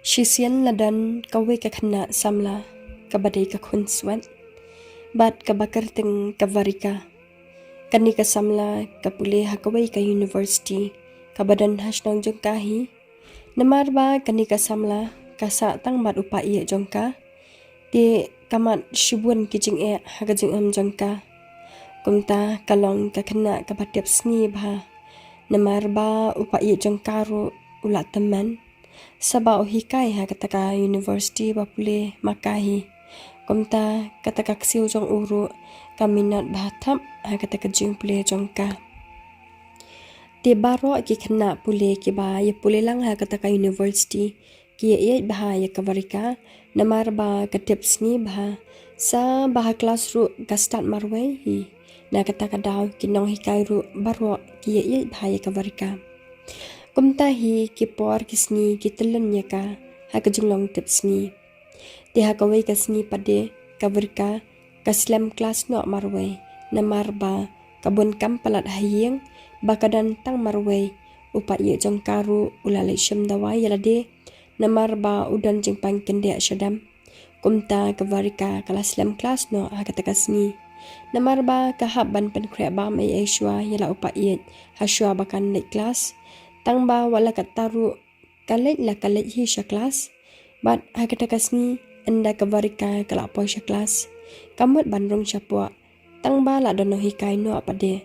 Shisian ladan kawe ka khana samla kabadai ka khun swat bat kabakar ting kavarika kani ka samla kapule hakawe ka university kabadan hasnong jongkahi namar ba kani ka samla kasa tang mat upai jongka di kamat shibun kijing hagajing jongka kumta kalong ka khana kabatep sni bha namar ba upai jongkaro ulat teman Saba uhikai kataka university bapule makahi komta kataka ksiu jong uru kaminat bahatam kataka jing pule jongka te baro ki khna pule ki ba ye pule lang kataka university ki ye bah ya kavarika namar ba katep sni bah sa bah class ru ka start marwai hi na kataka daw ki nong hikai ru baro ki ye bah ya kavarika Kumta hi ki por kisni ki telan yaka haka jinglong tip sni. Ti haka wei kasni pade kavrika kaslam kelas no marway na marba kabun kampalat hayeng bakadan tang marway upa ye jong karu ulale syam dawai yalade na marba udan jing pang kende syadam. Kumta kavrika kalaslam kelas no haka takasni. Na marba kahaban pen krebam ay shwa yala upa ye haswa bakan late class. Tang ba wala kataru kalit la kalit hi sya kelas bat hakata kasni anda kavarika kala po sya kelas kamut bandrung sya po tang ba la dono hikai no pade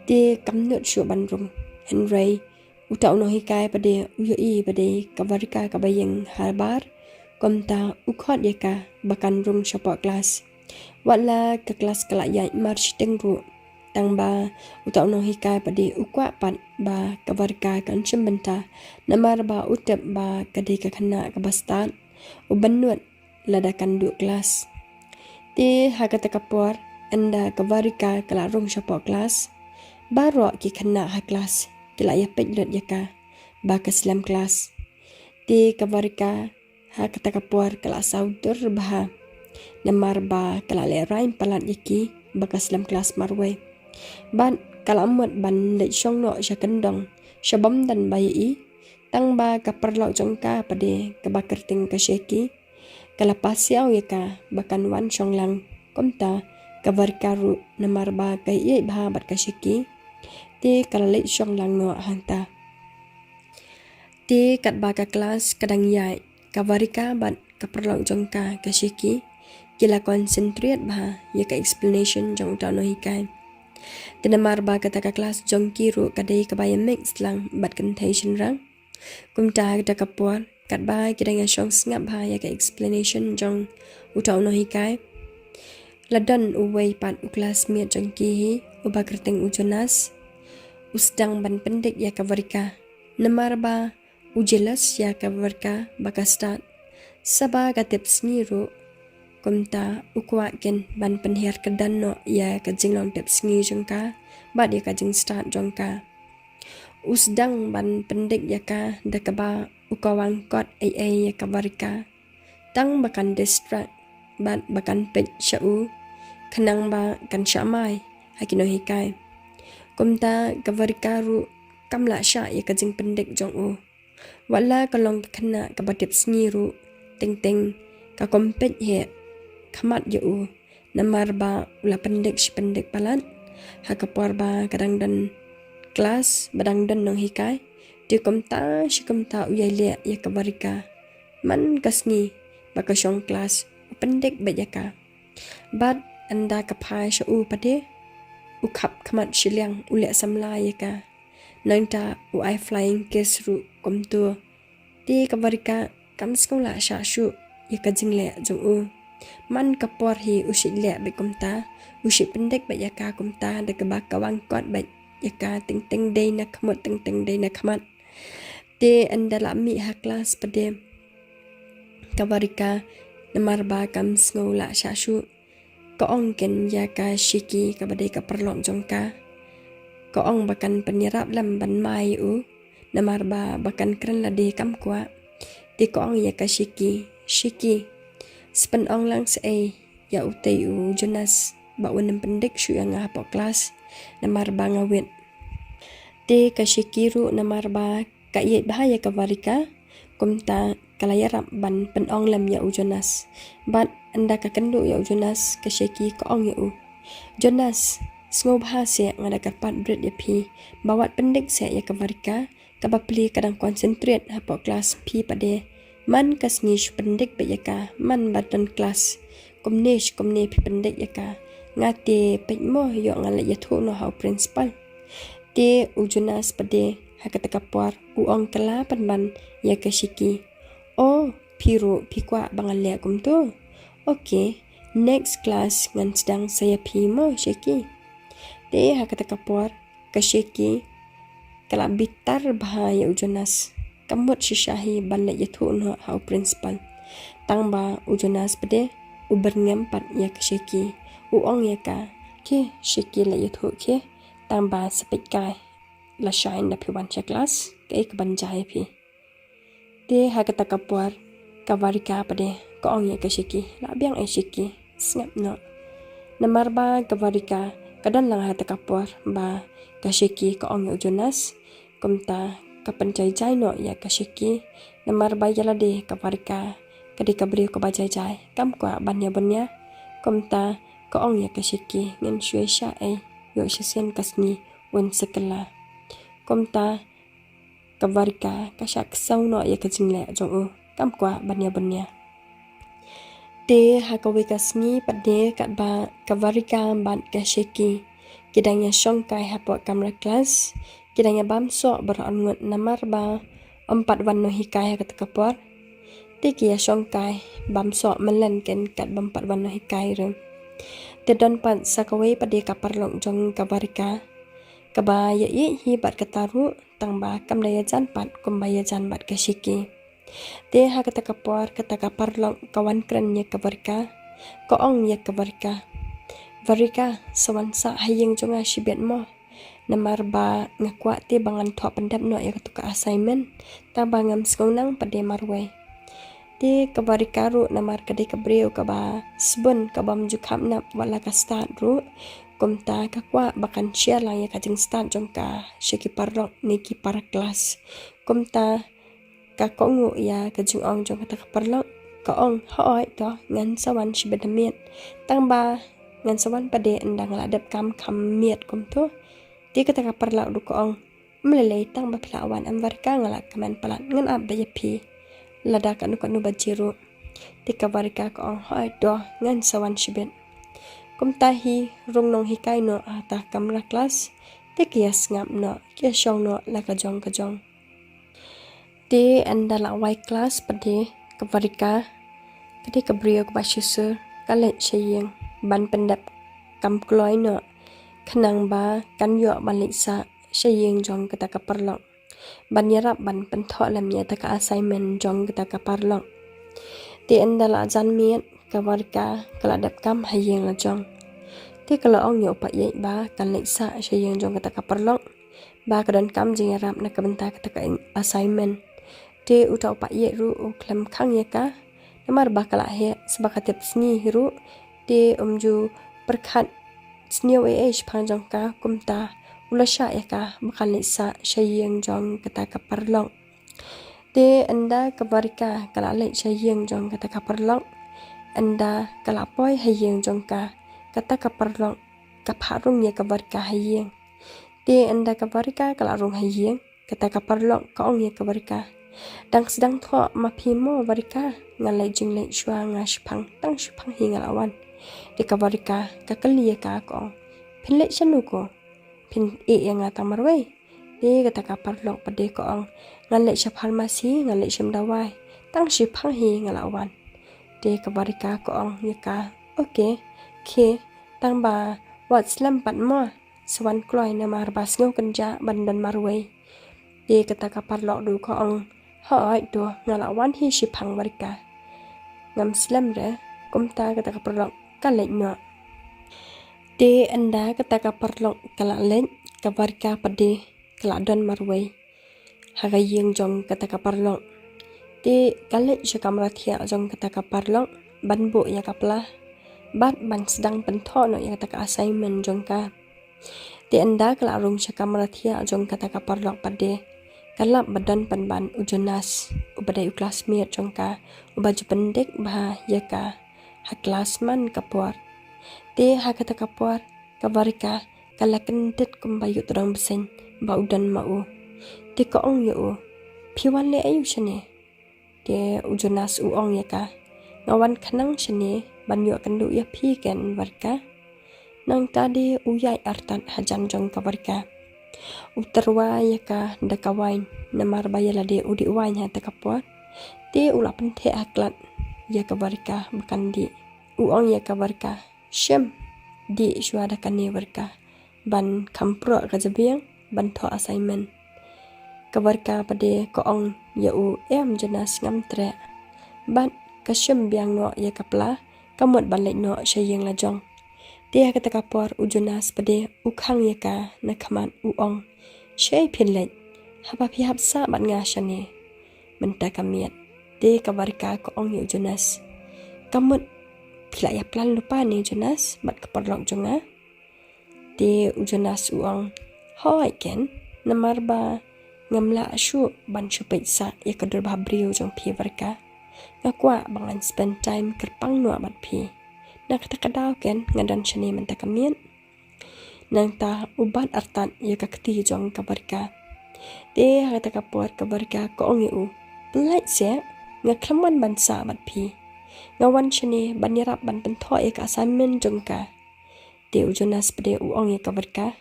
ti kamnut syu bandrung henry uta no hikai pade uyoi pade kavarika kabayeng harbar komta ukhot yaka bakan rung sya po kelas wala ke kelas kala ya march tengru tang ba uta no hikai pade ukwa pat ba kavarika kan chimbenta namar ba utep ba kade ka khana ka bastan ubanut ladakan du kelas ti hakata kapor anda kavarika kala rong syapo kelas baro ki khana ha kelas kila ya pejlet yaka ba kaslam kelas ti kavarika hakata kapor kala saudur bah namar ba kala le rain palat yaki ba kaslam kelas marwe ban kalamut ban le shong no sya kendong sya bom dan bayi tang ba kaperlo jongka pade kabakerting ka sheki kala pasiau yaka bakan wan shong lang komta kavarkaru namar ba kai ye bha bat ka sheki te kala le shong lang no hanta te kat ba ka kelas kadang yai kavarika bat kaperlo jongka ka sheki kila concentrate bha yaka explanation jong ta no hikai Tinamar ba kataka kelas jongki ru kadai kabaya mix lang bat contation rang. Kumta kataka puan kat ba kidang shong ngap ba ya ka explanation jong utau no hikai. Ladan uway pat u classmate jongki hi uba kerteng ujonas. Usdang ban pendek ya kavarika. Namar ba ujelas ya kavarika baka start. Saba ka tips ni ru kumta ukwa ken ban penhiar kedan no ya ka jinglong tips ngi jongka bat ya ka jing start jongka usdang ban pendek ya ka dakaba ukawang kot ai ya ka varika tang bakan distract bat bakan pej shau khanang ba kan shamai hakino hikai kumta ka varika ru kamla sha ya ka jing pendek jong u wala kalong khana ka tips ngi ru ting ting ka kompet he kamat yo namar ba ula pendek palan hakapor ba kadang dan kelas badang dan nong hikai di komta shikomta uyai le ya kavarika man kasni baka shong kelas pendek bajaka bad anda kapai shu pade ukap kamat shiliang ule samla yaka nangta uai flying case ru komtu di kavarika kam skola sha shu yaka jingle jong u man kapor hi usit le be kumta usit pendek ba yaka kumta de ka kawang kot ba yaka ting ting dei na khamot ting ting dei na khamat te andala mi ha kelas pade kavarika namar ba kam ngola shashu ko ong ken yaka shiki ka bade ka perlong jongka ko ong bakan penirap lam ban mai u namar ba bakan kren la de kam kwa te ko ong yaka shiki Sepen ong lang sa ya utay u Jonas ba wanang pendek syu yang hapo kelas namar ba ngawit te kashikiru namar ba kayet bahaya kavarika kumta kalayarap ban penong lam ya u Jonas. Bat anda kakendu ya u Jonas kasyeki koong ya u. Jonas, sengobha se ngada karpat bret ya pi. Bawat pendek se ya kavarika, kabapli kadang konsentrate hapo kelas pi pade. Man kasnish pendek be ya ka, man badan kelas. Komne pi pendek ya ka. Ngate pekmo yo ngala ya thu no hau principal. Te u Jonas pade hakata kapwar uong kala panban ya kasyeki. Oh, piru pikwa bangalia kumtu. Okay, next class ngan sedang saya pimo syeki. Te hakata kapwar kasyeki kala bitar bahaya u Jonas. Kamut shishahi banla yathu no hau principal. Tangba u Jonas pade uber ngempat ya kasyeki. Uong ya ka ke syeki la yathu ke tangba sepik kai la shine na piwan cha class ke kebanjai pi. Te hakata kapwar kavarika pade koong ya kasyeki la biang ai syeki snap no. Namarba kavarika kadan lang hata kapwar ba kasyeki koong ya Jonas kumta kapancai-jai no ya kasyeki namarba yala de kavarika kadi kabri ko bajai-jai kam kwa banya kumta koong ya kasyeki ngan shwe sha ai yo shisen kasni wen sekala kumta kavarika kasyak sau no ya kajingle jong u kam kwa banya te hakawe kasni pade kat ba kavarika ban kasyeki kidangnya shongkai hapo kamera kelas kidangnya bamso berangut namar ba 4 วันno hikai kat kapor te kia shongkai bamso melenken kat 4 วันno hikai rum te don pat sakawe pade kaparlong jong kavarika kaba ya hi bat kataru tangba kamdaya jan pat kumbaya jan bat kasyeki. Te hakata kapor kata kaparlong kawan kerennya kavarika koong ya kavarika. Varika sawansa hayeng jonga shibet mo. Namar ba ngakwa te bangan thwa pandap no ya katuka assignment tangba ngam skonang pade marwe. Te kavarika ru namar kade kabreu kaba sbun kabam jukam nap wala ka start ru kumta kakwa bakan share lang ya kajing start jongka syeki parlok niki para kelas kumta kakongu ya kajing ong jong kata parlok kaong hooi to ngan sawan shibedamiet tangba ngan sawan pade endang ladap kam miet kumtu ti kata parlok du kaong melelei tangba pelawan amvarika ngalak kaman palat ngan abya pi lada kanu bajiru ti kavarika kaong hooi to ngan sawan shibet kumtahi rung nong hikai no ata kamera kelas te kia ngap no kia shong no la kajong te anda la wai kelas pade kavarika kade kabrio ka bashisur kalet shayeng ban pendap kam kloi no khanang ba kan yo balik sa shayeng jong kata kaparlong ban yarap ban pentho lam ya ta ka assignment jong kata kaparlong te anda la jan miet kavarika kaladap kam hayeng la jong te kalau ong yo pa ye ba kan leksa shayeng jong kata kaparlong ba kadan kam jing yarap na kabenta kata ka assignment te utau pa ye ru u klam khang ya ka namar ba kala he sebakatep sni ru te umju perkhat sni we panjang ka kumta ulasha ya ka bakal leksa shayeng jong kata kaparlong te anda kavarika kala lek shayeng jong kata kaparlong anda kala poi hayeng jong ka kata kaparlong kapharung ya kavarika hayeng te anda kavarika kala rung hayeng kata kaparlong kaong ya kavarika dang sedang tho mapimo varika ngalai jinglai shwa ngashpang tang shpang hi ngalawan te kavarika kakali ya ka ko pinle chanu ko pin yang atang marwai te kata kaparlong pade kaong ngalai sha pharmacy ngalai shim dawai tang shpang hi ngalawan te kavarika kaong ya ka okay ke tangba wat slam pat mo swan kloi na mar bas ngau kanja bandan marwai te kata kaparlok du ko ong hoi do ngalawan hi shipang varika ngam slam re kumta kata kaparlok kalek no te anda kata kaparlok kalalek kavarika pade kaladon marwai hagayeng jong kata kaparlok te kalek shakamrathia jong kata kaparlok banbo ya kapla bat ban sedang pentho no ya kata assignment jong ka te anda kala rung syakam rathia jong kata kaparlok pade kalap badan panban ujonas ubadai classmate jongka ubaju pendek bah yaka ha classman kapuar te ha kata kapuar kavarika kala kendet kumbayu terang besen ba udan mau te kaong yo piwan le ayu shane te ujonas uong yaka ngawan kanang shane banyo kendu ya pi ken varika nang tadi uyai artan hajan jong kavarika utarwa yaka dakawain namar bayala de udi wanya takapwa te ula pente aklat yaka varika bukan di uong yaka varika shem di shwada kane varika ban kampro kajabiang ban tho assignment kavarika pade koong yau jenas ngamtre ban kashem biang no yaka pla kamot balai no shayeng lajong te kata kapor ujonas pade ukhang yaka nakaman uong shay pinlet haba pi hapsa bat nga shane menta kamiat te kavarika ko ong yu ujonas kamut pila ya plan lupa ni ujonas bat kaparlok jonga te ujonas uong hoi ken namarba ngamla shu ban shu peitsa ya kadur babriu jong pi varika ngakwa bangan spend time kerpang no bat pi nak takadaw ken ngadan shane menta kamiat nang ta ubat artan ya kakti jong kavarika te kata kapor kavarika ko ong yu pelait se ngaklaman bansa bat pi ngawan shane banirap ban pentho ya ka assignment jong ka te ujonas pede uong ya kavarika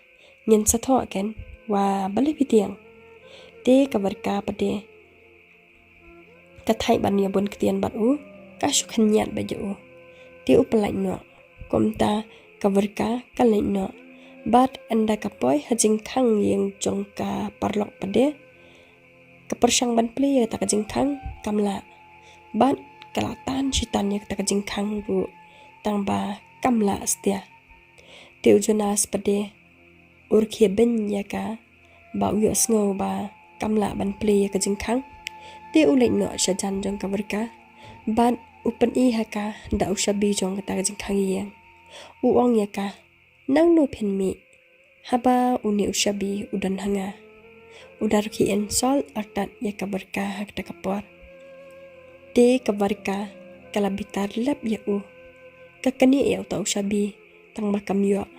nyen satho ken wa bali pitiang te kavarika pede kathai ban ya bon ktian bat u ka shukhan nyat ba ju te upelait no komta kavarika kalait no bat anda kapoy hajing khang yeng jongka parlok pade kapersyang ban play ta kajing khang kamla bat kalatan shitan yak ta kajing khang bu tangba kamla stia te ujonas pade urkhie ben yaka ba uyo sngo ba kamla ban play kajing khang te ulai no shajan jong kavarika bat upen I haka da ushabi jong ta kajing khang yeng uong yaka nang no penmi haba uni ushabi udan hanga udar ki ensol artat ya kabarka hak takapor te kabarka kalabitar lab ya u kakani ya ta ushabi tang makam yo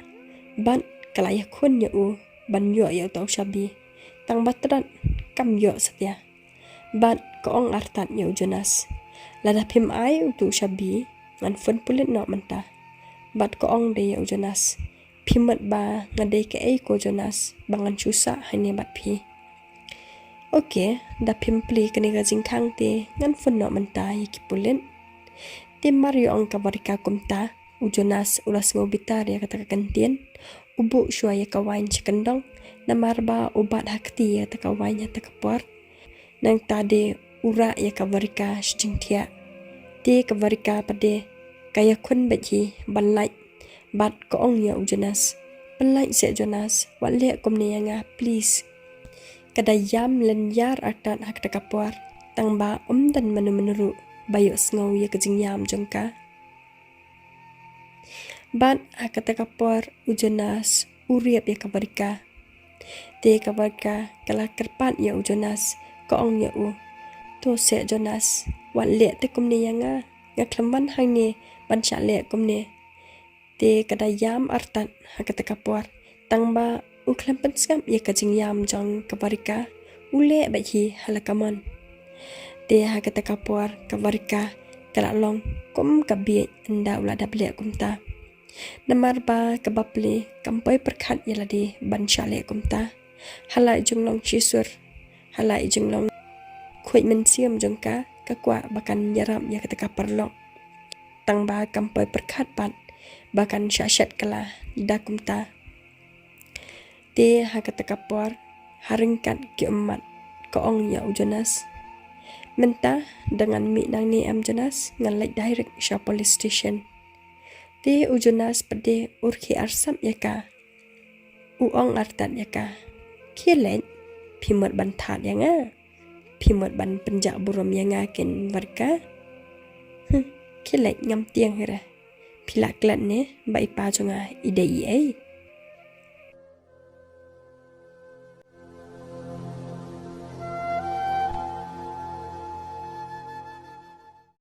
ban kalaya khun ya u ban yo ya ta ushabi tang batran kam yo satya ban koong artat ya ujonas lada pim ai utu ushabi ngan fun pulit no manta bat koong de ya ujonas pimat ba ngadai ke ai ko jonas bangan chusa hane bat pi okay da pimpli kani ga jingkhang te ngan fun no manta yikipulen te mario ang kavarika kumta ujonas ulas ngobitar ya kata kantien ubu shwa ya kawain chikandong namarba ubat hakti ya takawain ya takapor nang tade ura ya kavarika shjingthia te kavarika pade kaya kun baji banlai bat ko ong ya ujonas pelai se jonas wale komne yanga please kada yam len yar artan hak takapor tangba dan manu bayo sngow ya kajing yam jongka bat hak takapor ujonas uriap ya kavarika te kavarika kala kerpat ya ujonas ko ong ya u to se jonas wale te komne yanga ngaklamban hangne ban chale komne te kada yam artan hakata kapor tangba uklampan skam ya kajing yam jong kavarika ule bahi halakaman te hakata kapor kavarika kala long kom kabi anda ula dable kumta namar ba kabaple kampai perkhat yaladi ban chale kumta halai junglong chisur halai junglong khoi mensiam jongka kakwa bakan yaram ya kata kaparlok tangba kampai perkhat pat bahkan syashat kala dakumta te hakata kapor haringkat ki emat koong ya ujonas menta dengan mi nang ni am jonas ngalai direct sha police station te ujonas pede urki arsam yaka uong artat yaka kilen pimat ban that yanga pimat ban penjak buram yanga ken varika kilen ngam tiang hera pilak klat ne bai pa jonga idei ai